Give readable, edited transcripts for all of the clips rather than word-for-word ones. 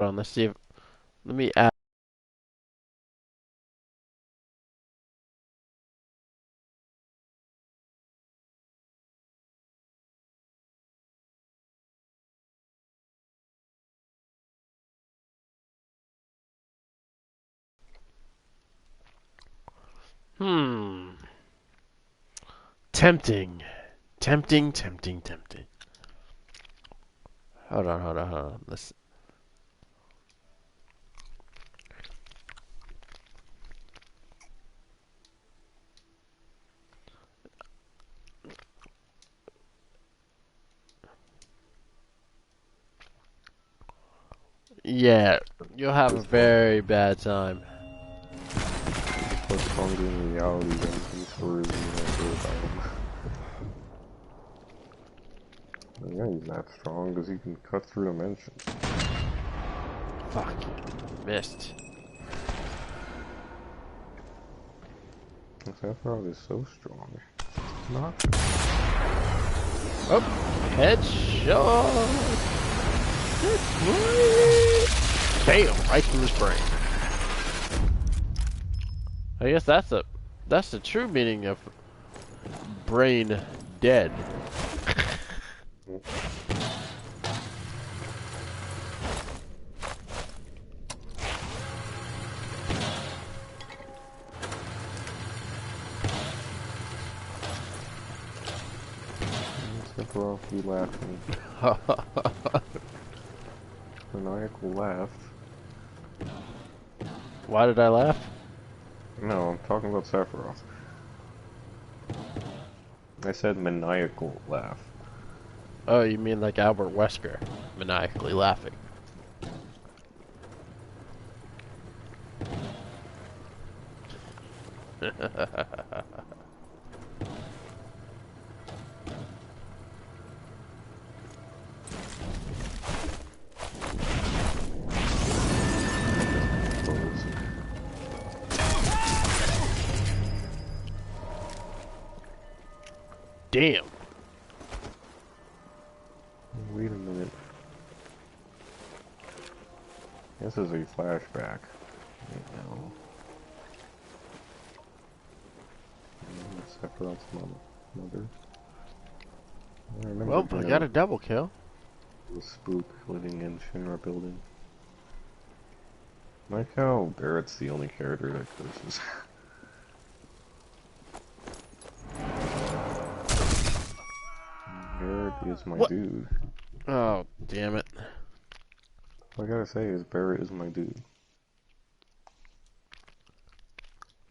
on, let's see if let me add. Hmm. Tempting. Tempting, tempting, tempting. Hold on. Let's. Yeah, you'll have a This one very bad time. is stronger in reality than some tourism yeah, he's not strong because he can cut through dimensions. Fuck. Missed. Sephiroth is so strong. Not. Oh, headshot. Bam, right through his brain. I guess that's the true meaning of brain dead. Sephiroth, you laughing. Maniacal laugh. Why did I laugh? No, I'm talking about Sephiroth. I said maniacal laugh. Oh, you mean like Albert Wesker, maniacally laughing. Damn. Wait a minute. This is a flashback. Right now. Sephiroth's mother. I remember Well, I got a double kill. the spook living in Shinra building. Like how Barrett's the only character that curses. Barrett is my What? dude. Oh, damn it. All I gotta say is Barrett is my dude.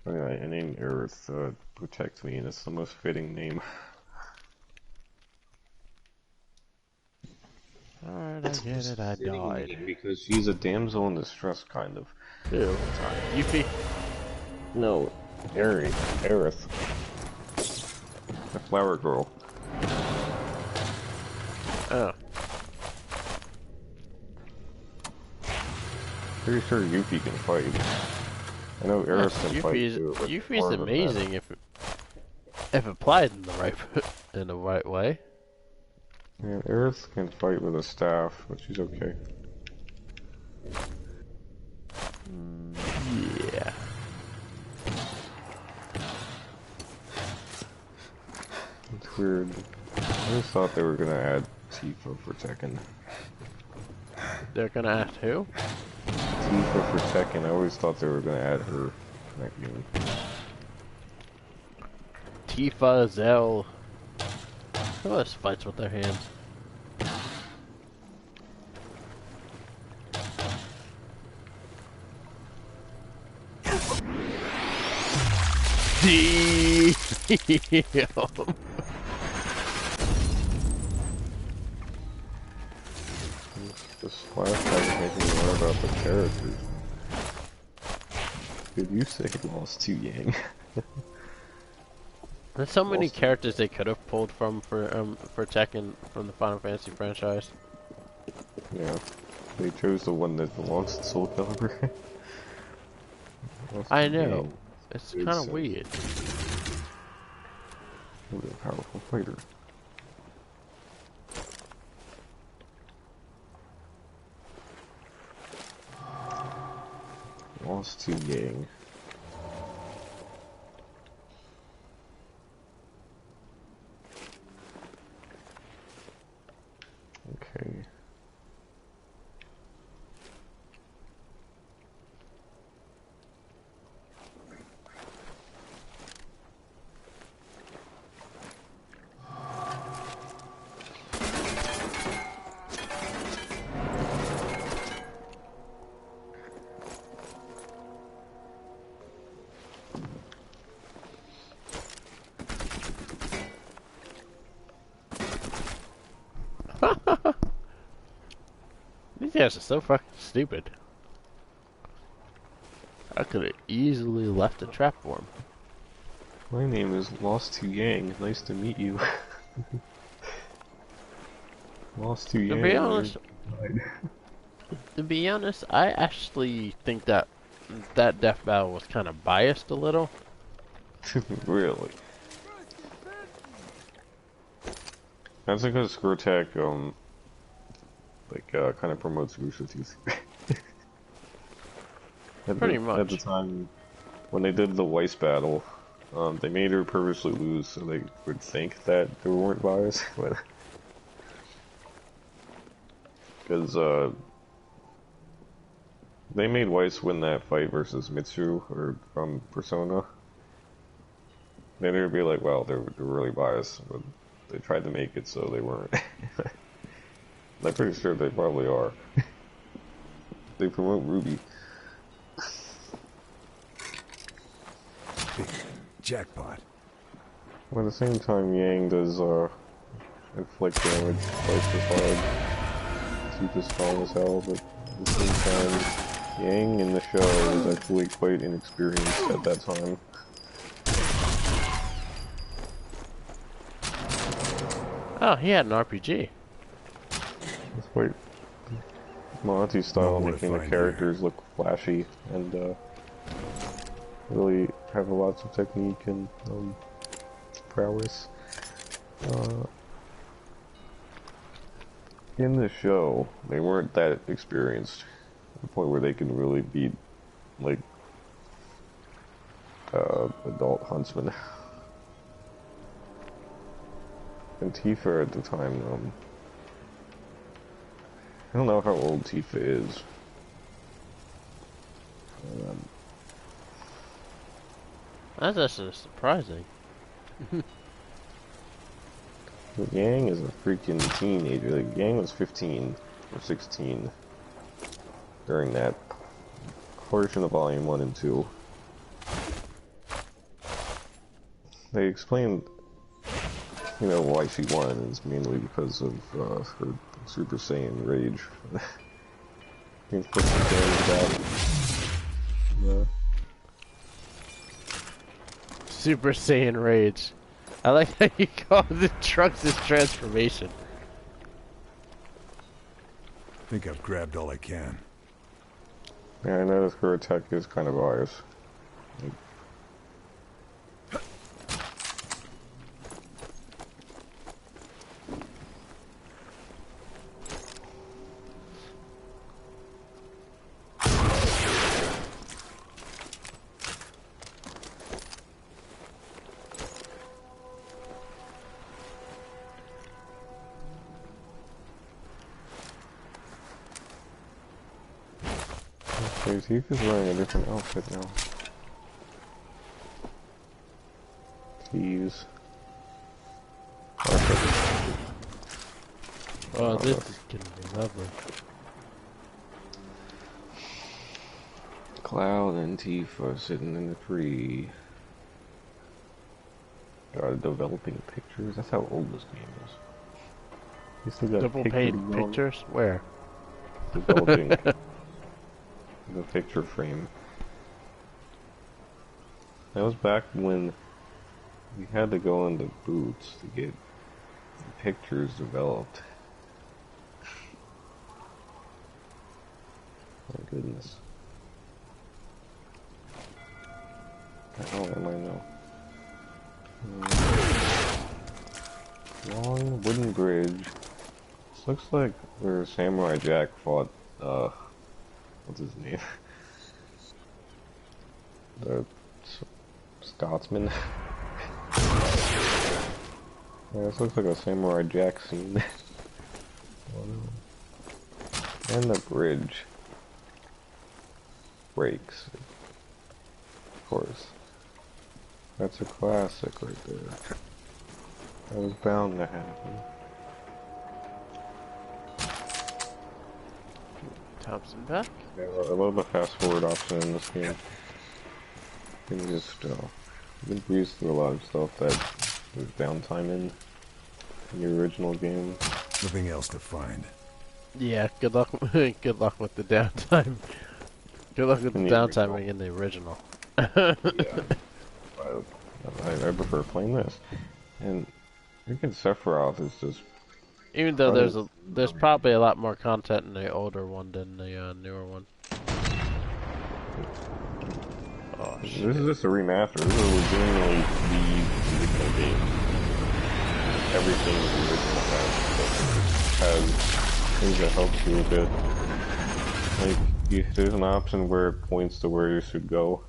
Anyway, I named Aerith Protect Me, and it's the most fitting name. Alright, I get it, I Fitting died. name because she's a damsel in distress, kind of. Ew. Yuffie. No, Aerith. The flower girl. Oh. Pretty sure Yuffie can fight. I know Aerith can fight too, but Yuffie's more than that. amazing if applied in the right way. Yeah, Aerith can fight with a staff, but she's okay. Yeah. It's weird. I just thought they were gonna add Tifa for Tekken. They're gonna ask who? Tifa for Tekken, I always thought they were gonna add her in that game. Tifa, Zell. Who else fights with their hands? Damn. This flashback is making me learn about the characters. Did you say lost to Yang? There's so many Lost to characters they could have pulled for Tekken from the Final Fantasy franchise. Yeah. They chose the one that belongs to Soul Calibur. I know. Yang. It's Good kind of sense. weird. Really a powerful fighter. Lost to Yang. Okay. These guys are so fucking stupid. I could have easily left a trap for him. My name is Lost to Yang. Nice to meet you. Lost to Yang. To be honest, I actually think that death battle was kind of biased a little. Really? That's because Screwtech, kind of promotes Shoota027. Pretty much. At the time, when they did the Weiss battle, they made her purposely lose so they would think that there weren't bias. Because, they made Weiss win that fight versus Mitsu, or from Persona. Then they would be like, wow, they're really biased, but they tried to make it so they weren't. I'm pretty sure they probably are. They promote Ruby. Jackpot. But at the same time, Yang does inflict damage twice as hard. Super strong as hell, but at the same time, Yang in the show was actually quite inexperienced at that time. Oh, he had an RPG. It's quite Monty style, making the characters look flashy and really have lots of technique and prowess. In the show, they weren't that experienced to the point where they can really beat like adult huntsmen. And Tifa at the time, I don't know how old Tifa is. That's actually surprising. Yang is a freaking teenager. Like, Yang was 15 or 16 during that portion of Volume 1 and 2. They explained, why she won is mainly because of her Super Saiyan rage. He put some damage out. Yeah. Super Saiyan Rage. I like how you call the Trunks' transformation. I think I've grabbed all I can. Yeah, I noticed her attack is kind of biased. Tifa's wearing a different outfit now. Jeez. Oh, this is gonna be lovely. Cloud and Tifa sitting in the tree. Developing pictures. That's how old this game is. You still got Double pane pictures? Where? Developing the picture frame. That was back when we had to go into Boots to get the pictures developed. My goodness. Oh, am I now? Long wooden bridge. This looks like where Samurai Jack fought, what's his name? The Scotsman. Yeah, this looks like a Samurai Jack scene. And the bridge breaks. Of course. That's a classic right there. That was bound to happen. Thompson back? Yeah, I love the fast forward option in this game. You can just you can breeze through a lot of stuff that there's downtime in the original game. Nothing else to find. Yeah, good luck. Good luck with the downtime. Good luck with the downtime in the original. Yeah, I prefer playing this. And freaking Sephiroth is just. Even though there's probably a lot more content in the older one than the newer one. Oh, shit. This is just a remaster. This is legitimately the original game. Everything the original has things that help you a bit. Like, there's an option where it points to where you should go.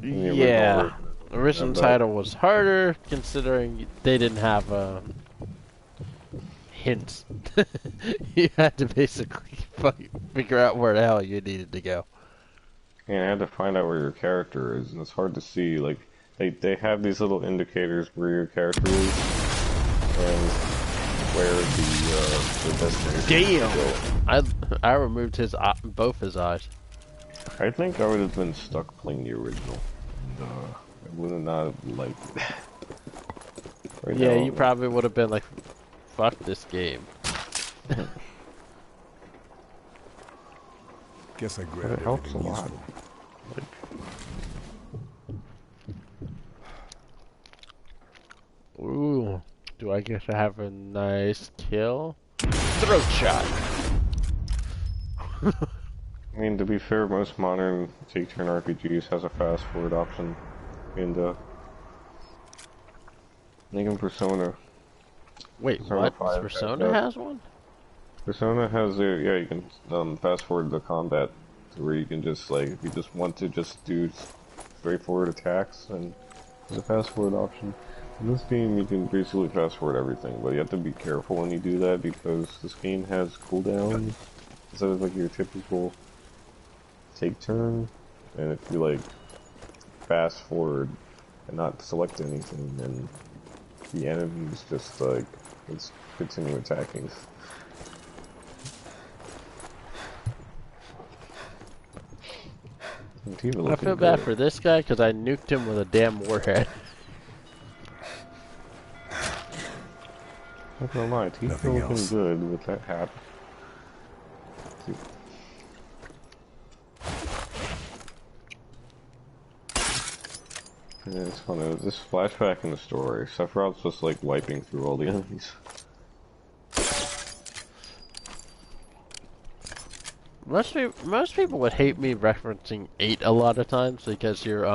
Yeah, the original title was harder considering they didn't have hints. You had to basically figure out where the hell you needed to go. And I had to find out where your character is, and it's hard to see. Like, they have these little indicators where your character is, and where the destination is. Damn! I removed his both his eyes. I think I would have been stuck playing the original. And, I would have not liked it. Right Yeah, now, you probably would have been like, fuck this game. Guess I grabbed it helps a everything lot. useful. Ooh, do I get to have a nice kill? Throat shot! I mean, to be fair, most modern take-turn RPGs has a fast-forward option, and even Persona. Wait, Persona what? 5 Persona has one? Persona has yeah, you can fast-forward the combat to where you can just, like, if you just want to just do straightforward attacks, and there's a fast-forward option. In this game, you can basically fast-forward everything, but you have to be careful when you do that because this game has cooldowns instead of like your typical take turn, and if you like fast forward and not select anything, then the enemies just like continue attacking. I feel bad for this guy because I nuked him with a damn warhead. Not gonna lie, Tifa looking good with that hat. Yeah, it's funny. This flashback in the story, Sephiroth's just like wiping through all the enemies. Most people would hate me referencing 8 a lot of times because your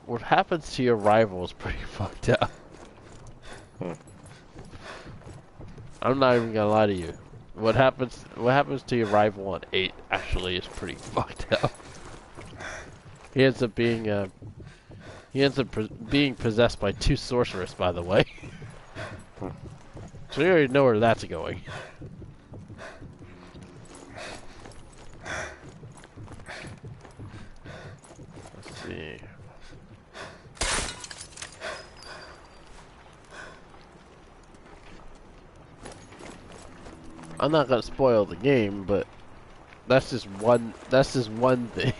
what happens to your rival is pretty fucked up. I'm not even gonna lie to you. What happens to your rival on 8 actually is pretty fucked up. He ends up being being possessed by 2 sorcerers, by the way. So you already know where that's going. Let's see. I'm not gonna spoil the game, but that's just one thing.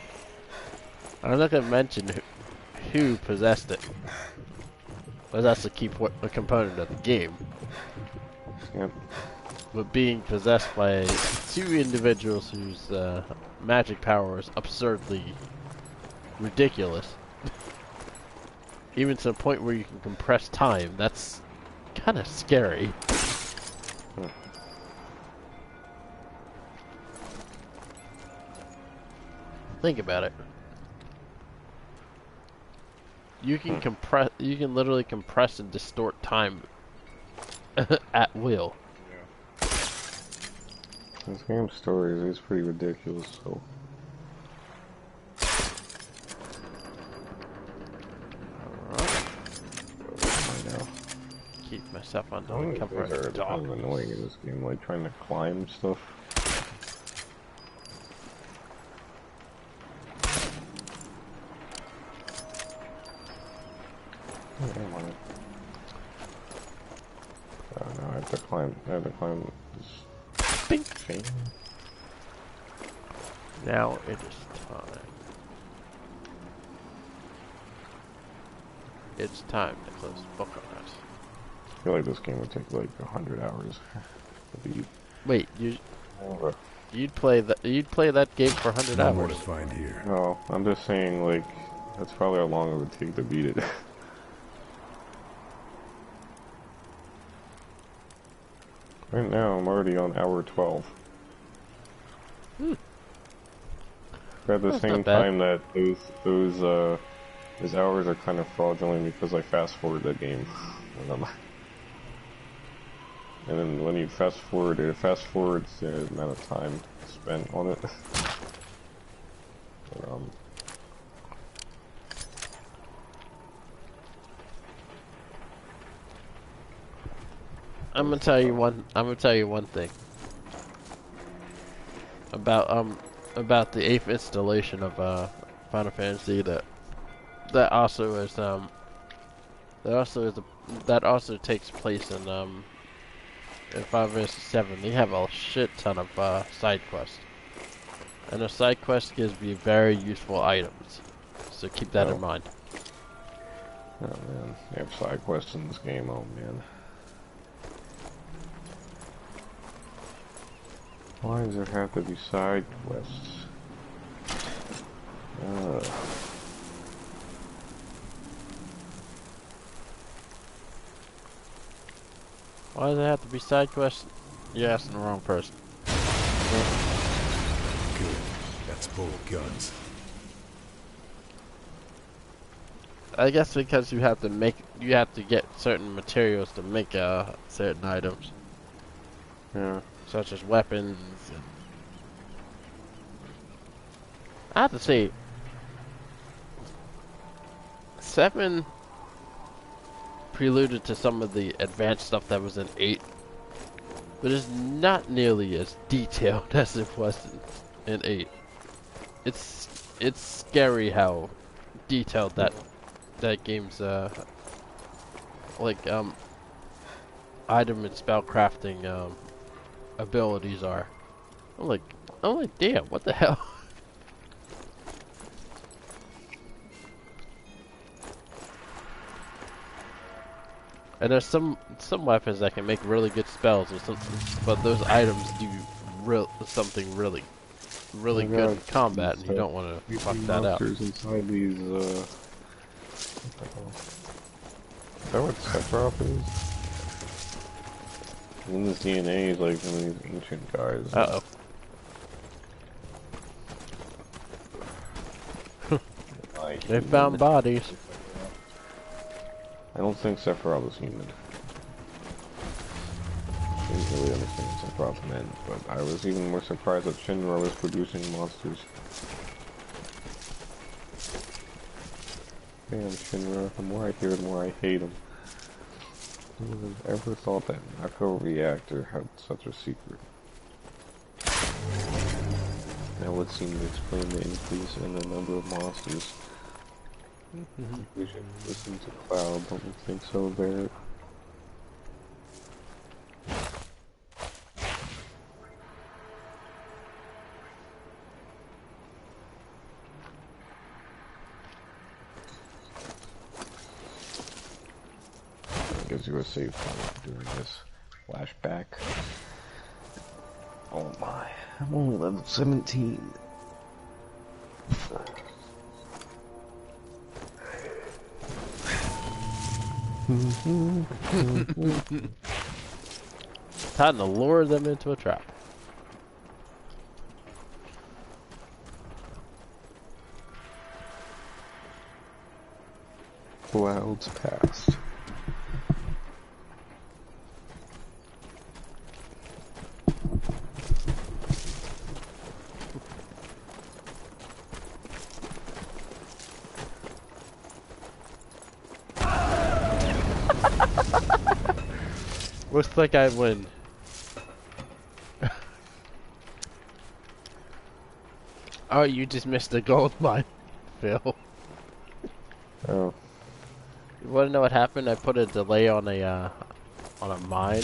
I'm not gonna mention who possessed it, but that's the key component of the game. Yep. But being possessed by 2 individuals whose magic power is absurdly ridiculous, even to the point where you can compress time, that's kind of scary. Think about it. You can compress. You can literally compress and distort time at will. Yeah. This game's story is pretty ridiculous. So myself under Some the of these cover things are of kind of darkness. annoying in this game, like trying to climb stuff. Oh, no, I have to climb. I have to climb this Bink. chain. Now it is time. It's time to close the book on us. I feel like this game would take like 100 hours to beat. Wait, you'd play that game for 100 No more hours? to find here. No, I'm just saying like that's probably how long it would take to beat it. Right now, I'm already on hour 12. At the That's same not bad. time that those hours are kind of fraudulent because I fast forward that game. And then when you fast forward, it fast forwards the amount of time spent on it. But, I'm gonna tell you one thing about the 8th installation of Final Fantasy that also takes place in 5 vs 7. They have a shit ton of side quests, and the side quests gives you very useful items. So keep that in mind. oh man, they have side quests in this game. Oh man. Why does there have to be side quests? Why does it have to be side quests? You're asking the wrong person. Good. That's full of guns. I guess because you have to get certain materials to make certain items, Yeah. such as weapons. And I have to say, 7 preluded to some of the advanced stuff that was in 8, but it's not nearly as detailed as it was in 8. It's scary how detailed that game's item and spell crafting abilities are. I'm like, damn, what the hell? And there's some weapons that can make really good spells, or something, but those items do something really good in combat, and you don't want to fuck that up. Monsters inside these. Is that what Sephiroth is? In this DNA, he's like one of these ancient guys. Like, They found bodies. I don't think Sephiroth was human. I didn't really understand what Sephiroth meant, but I was even more surprised that Shinra was producing monsters. Damn Shinra, the more I hear, the more I hate him. Who would have ever thought that Mako Reactor had such a secret? That would seem to explain the increase in the number of monsters. We should listen to Cloud, don't you think so, Barrett? Gives you a save point during this flashback. Oh my, I'm only level 17. Time to lure them into a trap. Clouds past. Looks like I win. Oh, you just missed the gold mine, Phil. Oh. You want to know what happened? I put a delay on a mine.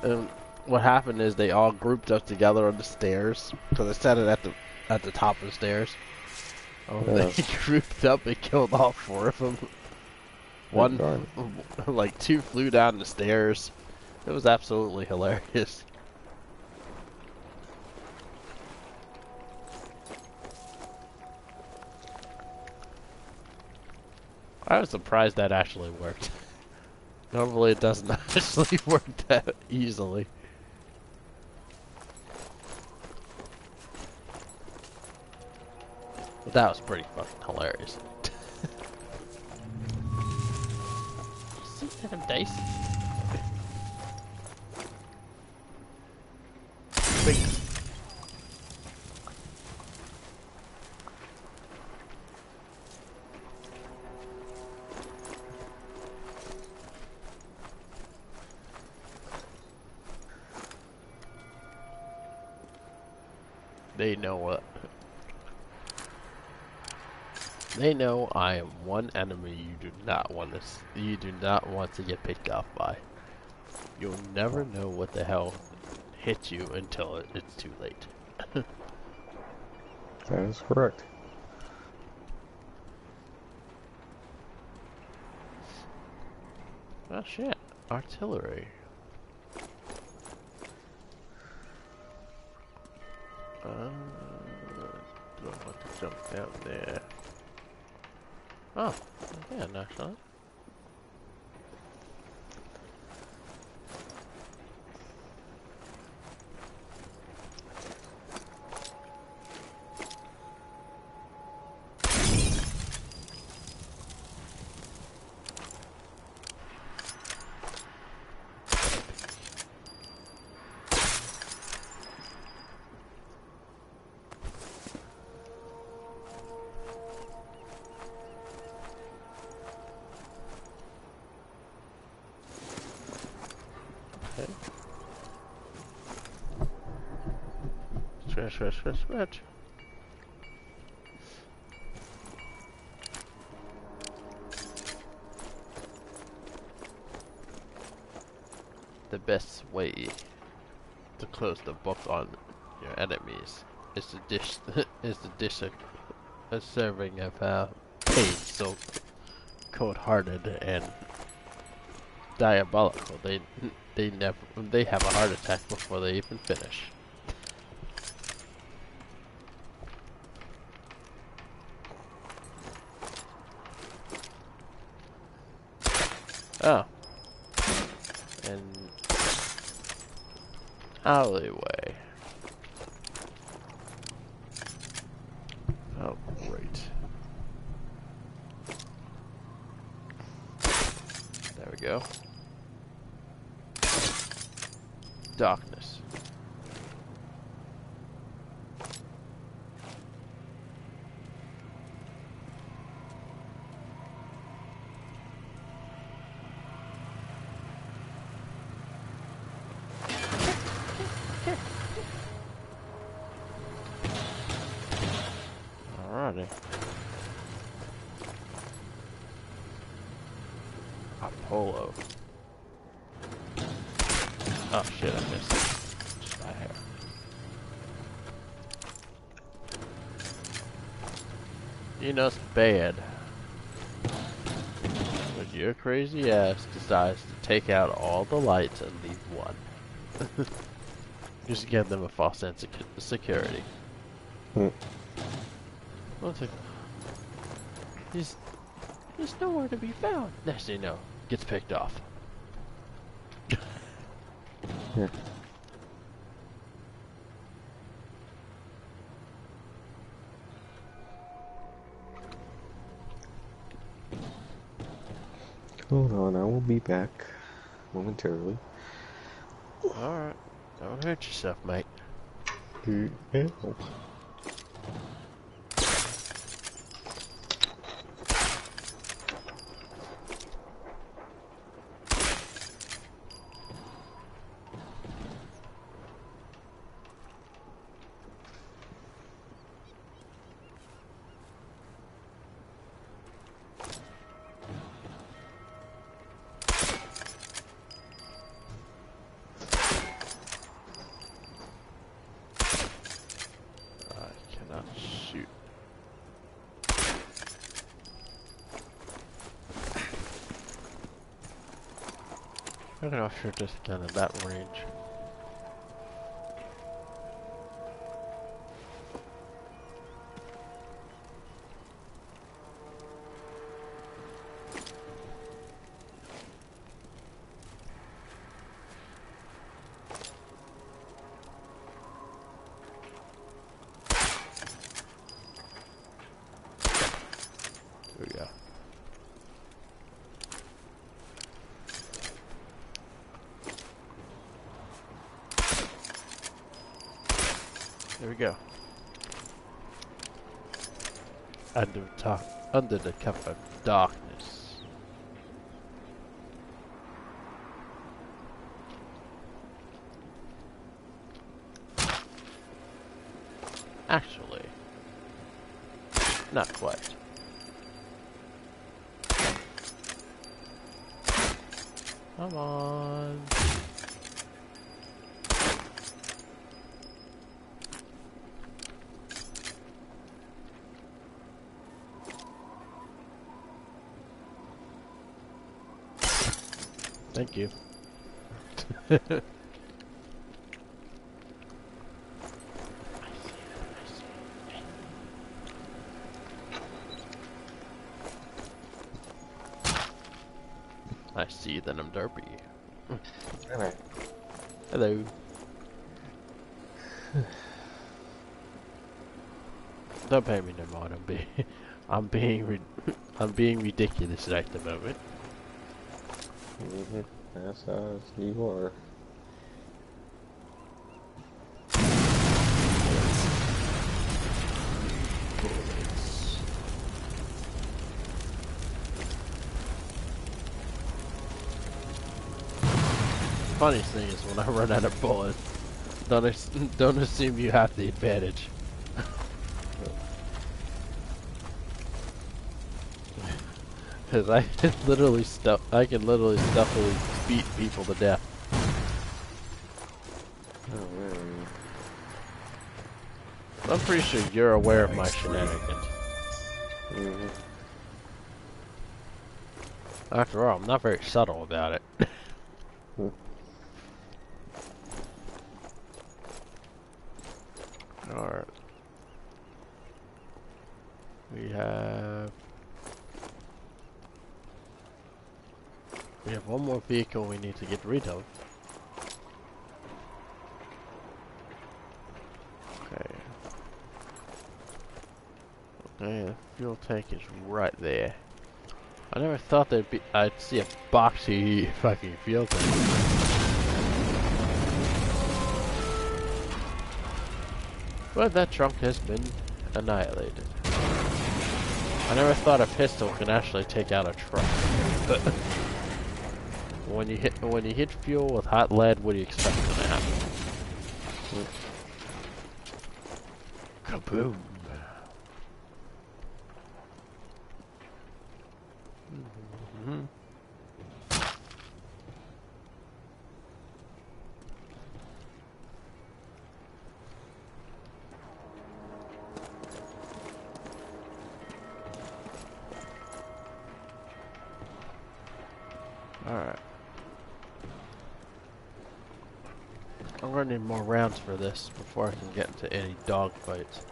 And what happened is they all grouped up together on the stairs. So they set it at the top of the stairs. Oh, Yeah. they grouped up and killed all 4 of them. One, darn. like 2 flew down the stairs. It was absolutely hilarious. I was surprised that actually worked. Normally it doesn't actually work that easily. But that was pretty fucking hilarious. See that dice? Big. They know what. They know I am one enemy you do not want to get picked off by. You'll never know what the hell hit you until it's too late. That is correct. Oh shit, artillery. Don't want to jump down there. Oh, yeah, actually. Switch. The best way to close the book on your enemies is to dish a serving of pain so cold-hearted and diabolical. They have a heart attack before they even finish. Oh. And alleyway. Oh, great. There we go. Darkness. Alrighty. Apollo. Oh shit, I missed it. Just by hair. You know it's bad. But your crazy ass decides to take out all the lights and leave one. Just to give them a false sense of security. One second. He's nowhere to be found. Next thing you know, gets picked off. Yeah. Hold on, I will be back momentarily. Alright. Don't hurt yourself, mate. Yeah. I don't know if you're just kind of that range. There we go. There we go. Under the cover of darkness. Actually, not quite. Come on. Thank you. I see that I'm derpy. Hello. Hello. Don't pay me no more. I'm being ridiculous right at the moment. That's how you are. Bullets. Funniest thing is when I run out of bullets, don't assume you have the advantage. Because I can literally stealthily beat people to death. Oh man. I'm pretty sure you're aware of my shenanigans. After all, I'm not very subtle about it. Alright. We have one more vehicle we need to get rid of. Okay. Okay, the fuel tank is right there. I never thought I'd see a boxy fucking fuel tank. But that trunk has been annihilated. I never thought a pistol could actually take out a truck. When you hit fuel with hot lead, what do you expect to happen? Kaboom! Alright. I'm gonna need more rounds for this before I can get into any dogfights.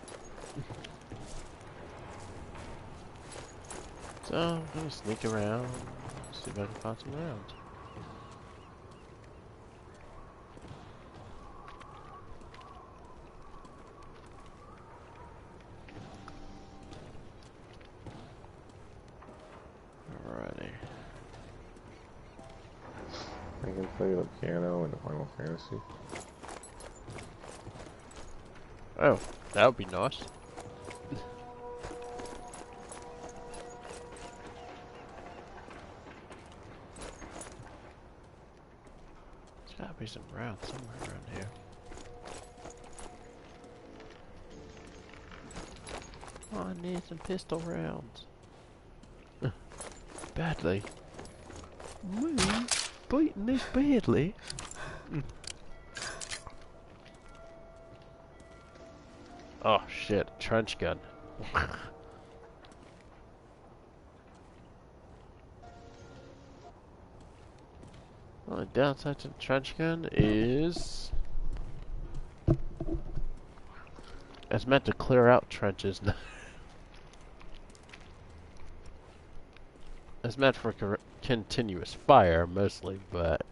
So, I'm gonna sneak around, see if I can find some rounds. Alrighty. I can play the piano in the Final Fantasy. Oh, that would be nice. There's gotta be some rounds somewhere around here. Oh, I need some pistol rounds. Badly. Beating this badly. Oh shit, trench gun. Only downside to the trench gun is it's meant to clear out trenches. It's meant for continuous fire mostly, but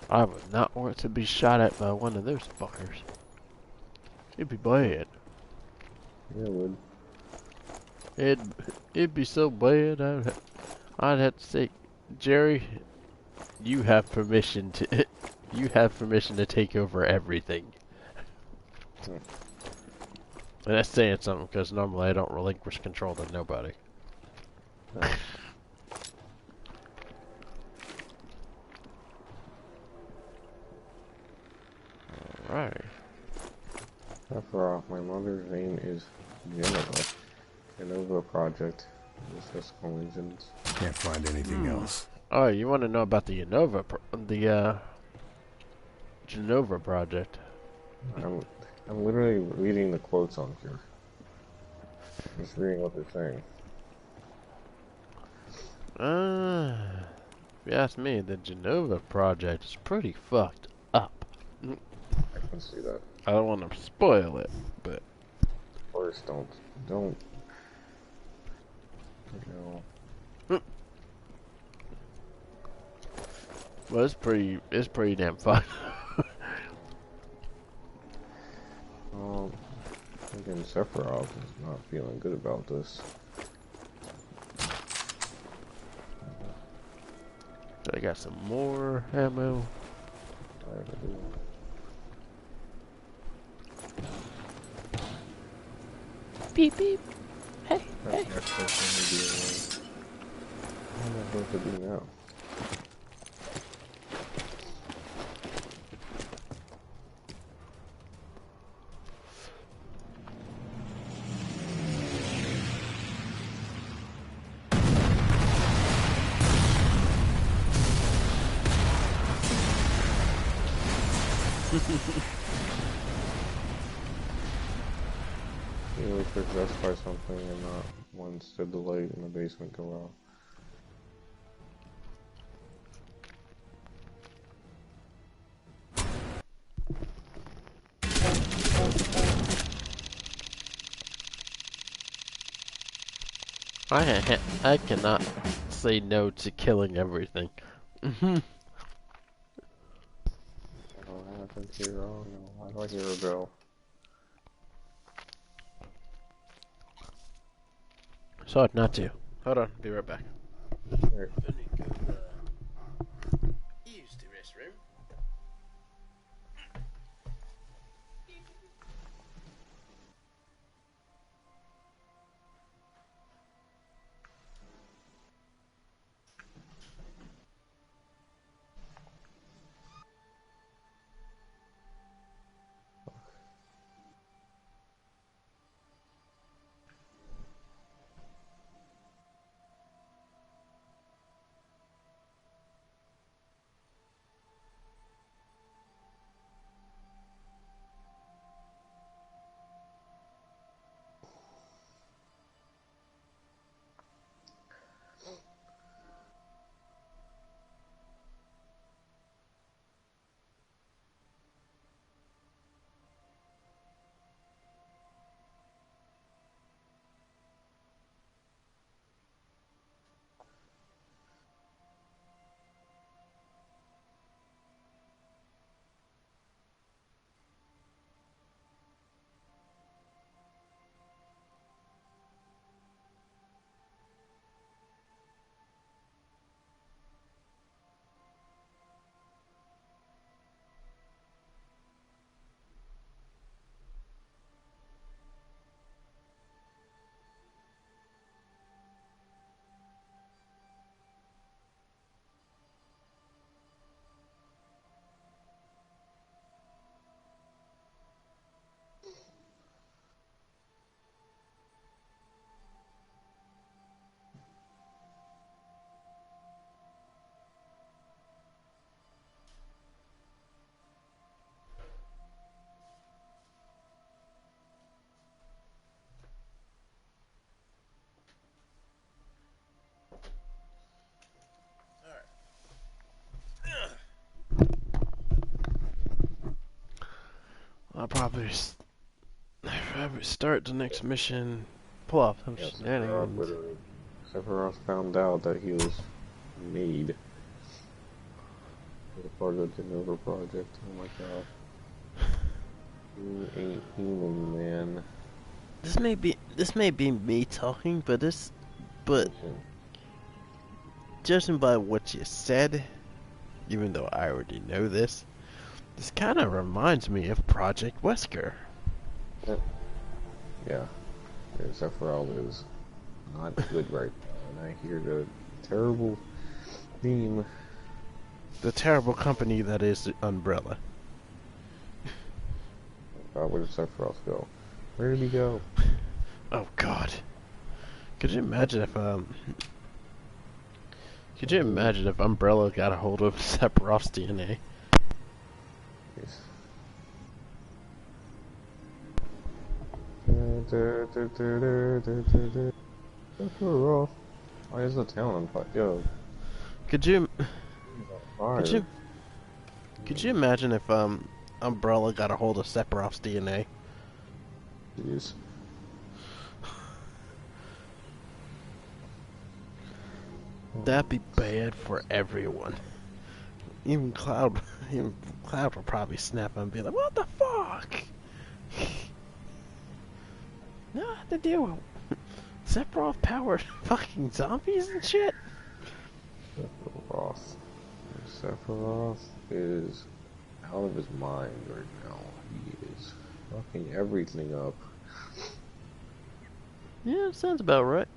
I would not want to be shot at by one of those fuckers. It'd be bad. Yeah, it would. It'd be so bad. I'd have to say, Jerry, you have permission to you have permission to take over everything. Hmm. And that's saying something because normally I don't relinquish control to nobody. No. Alright. After all, my mother's name is Genova. Genova Project. Statistical engines. Can't find anything else. Oh, you want to know about the Genova project? I'm literally reading the quotes on here. Just reading what they're saying. If you ask me, the Genova project is pretty fucked up. I can see that. I don't want to spoil it, but First, don't. You know. well, it's pretty damn fucked. Thinking Sephiroth is not feeling good about this. I got some more ammo. Beep beep. Hey, hey. What am I supposed to do now? You were possessed by something and not once did the light in the basement go out. I cannot say no to killing everything. What happened here? Oh no, why do I hear a bell? So not to. Hold on, be right back. Here. Use the restroom. I'll probably start the next mission, pull off some Yeah, shenanigans. Sephiroth found out that he was made as a part of the Nova Project. Oh my god. You ain't human, man. This may be me talking, but judging by what you said, even though I already know this kind of reminds me of Project Wesker. Yeah. Sephiroth is not good right now, and I hear the terrible theme. The terrible company that is Umbrella. God, where did Sephiroth go? Where did he go? Oh god. Could you imagine if Umbrella got a hold of Sephiroth's DNA? Yes. Sephiroth. Why is the town on fire? Yo. Could you imagine if Umbrella got a hold of Sephiroth's DNA? Jeez. That'd be bad for everyone. Even Cloud will probably snap and be like, "What the fuck?" Not to deal with Sephiroth powered fucking zombies and shit. Sephiroth is out of his mind right now. He is fucking everything up. Yeah, sounds about right.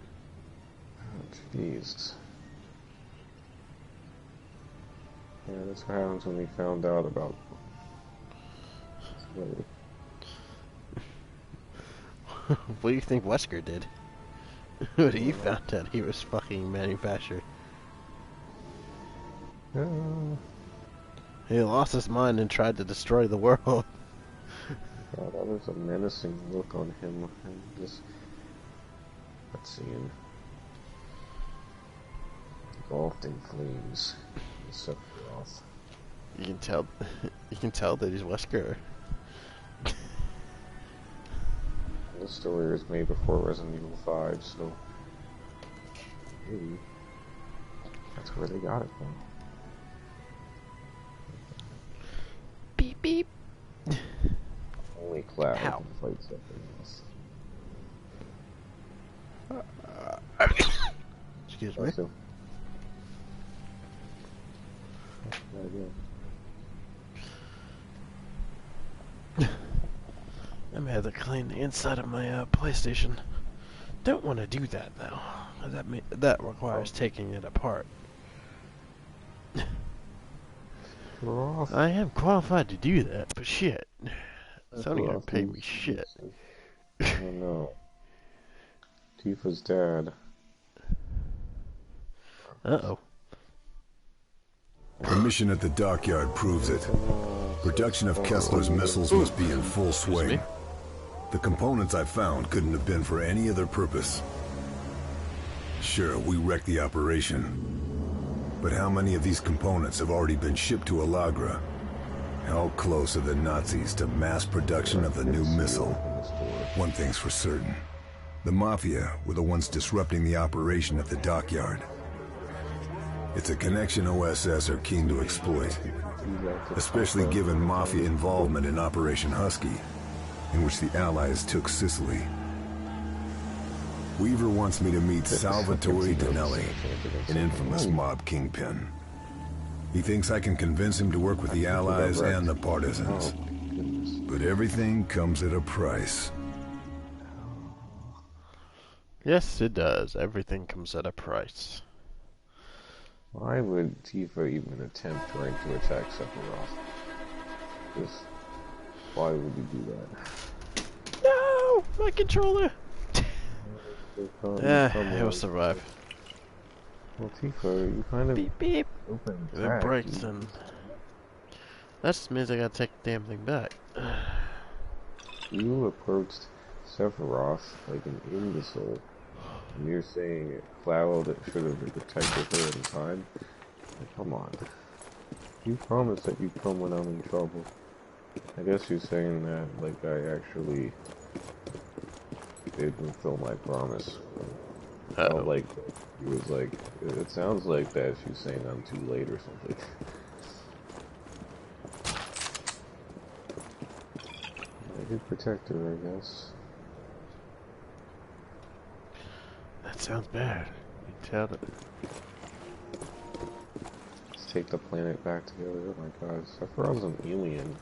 Oh, jeez. Yeah, that's what happens when we found out about. What do you think Wesker did? What he found out he was fucking manufactured. He lost his mind and tried to destroy the world. God, that was a menacing look on him. And just that scene. Engulfed in flames. Sephiroth. You can tell that he's Wesker. This story was made before Resident Evil 5, so maybe that's where they got it from. Beep beep. Only Cloud Ow. can fight Sephiroth. Excuse me. So, that's the idea. I'm gonna have to clean the inside of my PlayStation. Don't want to do that though. That requires taking it apart. I am qualified to do that, but shit, Sony don't pay me shit. Oh no, Tifa's dad. Uh-oh. The mission at the dockyard proves it. Production of Kessler's missiles must be in full swing. The components I found couldn't have been for any other purpose. Sure, we wrecked the operation. But how many of these components have already been shipped to Alagra? How close are the Nazis to mass production of the new missile? One thing's for certain. The Mafia were the ones disrupting the operation at the dockyard. It's a connection OSS are keen to exploit, especially given Mafia involvement in Operation Husky, in which the Allies took Sicily. Weaver wants me to meet Salvatore Danelli, an infamous mob kingpin. He thinks I can convince him to work with the Allies and the partisans. But everything comes at a price. Yes, it does. Everything comes at a price. Why would Tifa even attempt trying to attack Sephiroth? Just why would he do that? No! My controller! He'll survive. Well, Tifa, you kind of Beep beep. open It breaks and that just means I gotta take the damn thing back. You approached Sephiroth like an imbecile, and you're saying Cloud should have protected her in time? Like, come on. You promised that you'd come when I'm in trouble. I guess you're saying that, like, I actually didn't fulfill my promise. Felt like he was like, it sounds like that she's saying I'm too late or something. I did protect her, I guess. That sounds bad. You tell it. Let's take the planet back together. Oh my god, Sephiroth's an alien.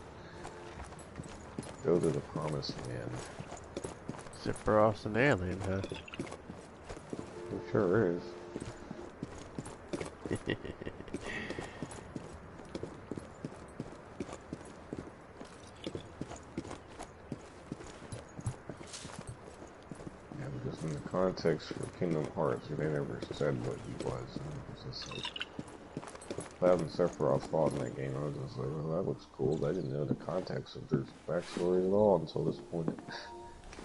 Go to the promised land. Sephiroth's an alien, huh? It sure is. Yeah, because in the context for Kingdom Hearts, they never said what he was. And it was just like, Cloud and Sephiroth fought in that game. I was just like, well, that looks cool. But I didn't know the context of their backstory at all until this point.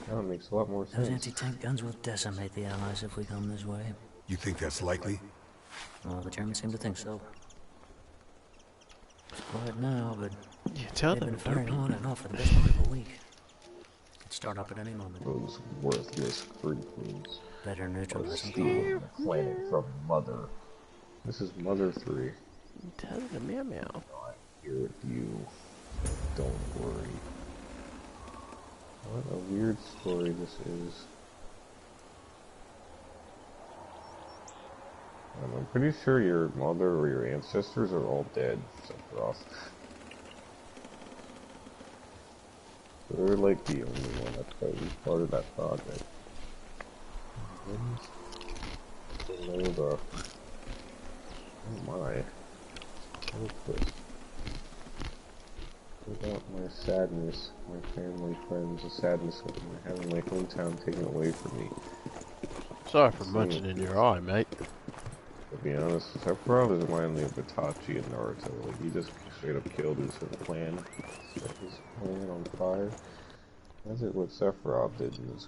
Now it makes a lot more sense. Those anti-tank guns will decimate the Allies if we come this way. You think that's likely? Well, the Germans seem to think so. It's quiet now, but You tell they've them, been firing don't on and off for the best part of a week. Could start up at any moment. Those worthless creatures. Better neutralize them. Stealing the planet from Mother. This is Mother 3. you tell them, meow meow. I'm here with you. Don't worry. What a weird story this is. I'm pretty sure your mother or your ancestors are all dead, Sephiroth. They're like the only one that's part of that project. Oh my. What's this? Without my sadness, my family, friends, the sadness of having my hometown taken away from me. Sorry for munching in your eye, mate. To be honest, Sephiroth is reminding me of Itachi and Naruto. Like, he just straight up killed his plan. Set his plan on fire. That's it what Sephiroth did in this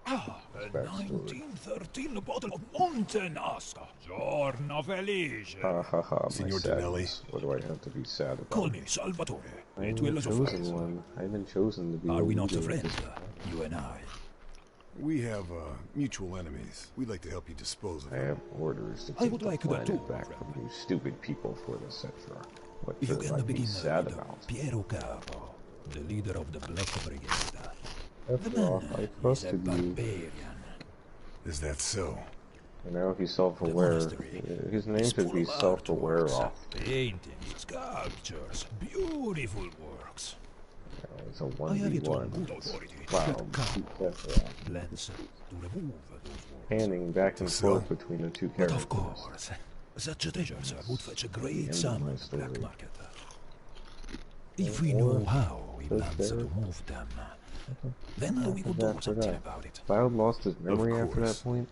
backstory. 1913 bottle of Montenasta. Giorno felice. Ha ha ha, my Signor sadness. What do I have to be sad about? Call me Salvatore. I'm It the will chosen suffice. one. I've been chosen to be Are the we not leader of friends, this- you and I? We have mutual enemies. We'd like to help you dispose of I them. have orders to I take would the like that planet too, back friend. from you stupid people for the Cetra. What You should I can be begin sad with about? Piero Capo, the leader of the Black Brigade. The Sephiroth, I man is a trusted you. barbarian. Is that so? And now he's self-aware. monastery His name is should full be of self-aware artworks, off. paintings, sculptures, beautiful works. It's a I have it on 1v1. good authority. Wow, Capo keep Sephiroth. plans to remove those works. Panning back and So? forth between the two But characters. of course, such treasures would fetch a End great of sum my on the black story. market. If we know how we plan to remove them, then we could do something about it. Cloud lost his memory after that course. point.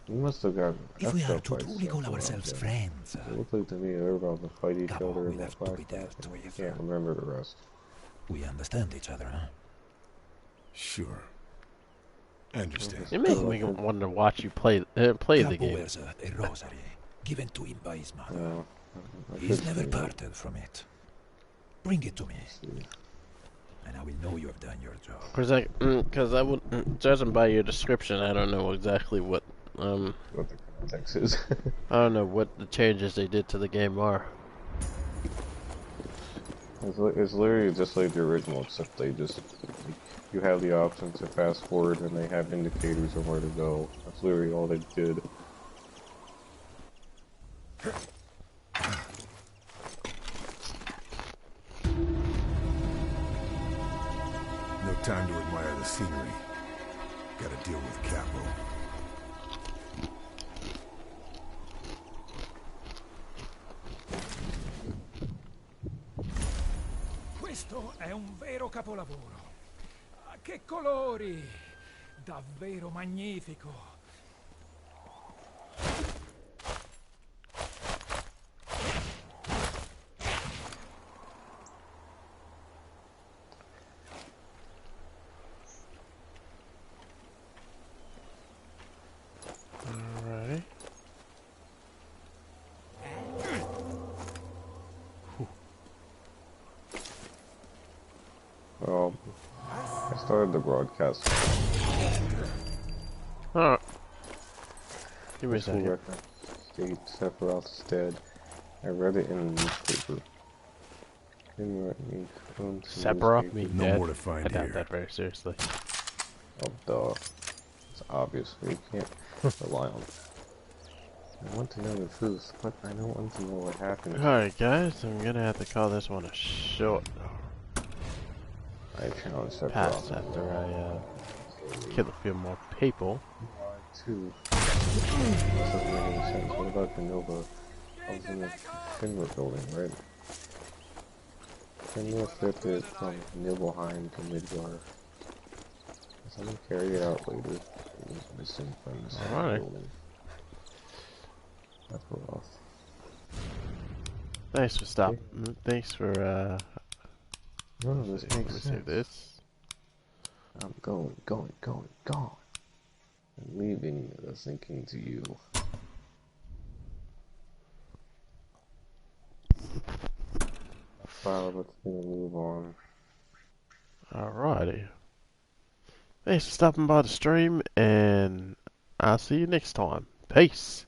He must have gotten If we effed are up to by truly call Sephiroth, ourselves then. friends, It looked like to me they were about to fight each Come on, other in we'll that have to be flashback. dealt I with. can't remember the rest. we understand each other, huh? Sure. I understand. It makes me want to watch you play the Capo game. wears a rosary given to him by his mother. No, I He's could never see that. parted from it. Bring it to me, See. and I will know you have done your job. Because I would, judging by your description, I don't know exactly what What the context is. I don't know what the changes they did to the game are. It's literally just like the original, except they just you have the option to fast forward, and they have indicators of where to go. That's literally all they did. No time to admire the scenery. Gotta deal with Capo. Questo è un vero capolavoro. Ah, che colori! Davvero magnifico. Alright. Well, I started the broadcast. Alright. Give me a This will second. record state Sephiroth's dead. I read it in the newspaper. Sephiroth being No dead? more to find I doubt here. that very seriously. Oh, duh. It's obvious. We can't rely on. I want to know the truth, but I don't want to know what happened. Alright guys, I'm gonna have to call this one a short I challenge pass Sephiroth. after I kill a few more people. Too. This doesn't make any sense. What about the Nova? I was in the Shinra building, right? Shinra flipped it from Nibelheim to Midgar. Someone carry it out later. It was missing from the Shinra Alright. building. Sephiroth. Thanks for stopping. Thanks for None of this let me makes say sense. this. I'm going, gone. I'm leaving the thinking to you. Wow, let's move on. Alrighty. Thanks for stopping by the stream, and I'll see you next time. Peace.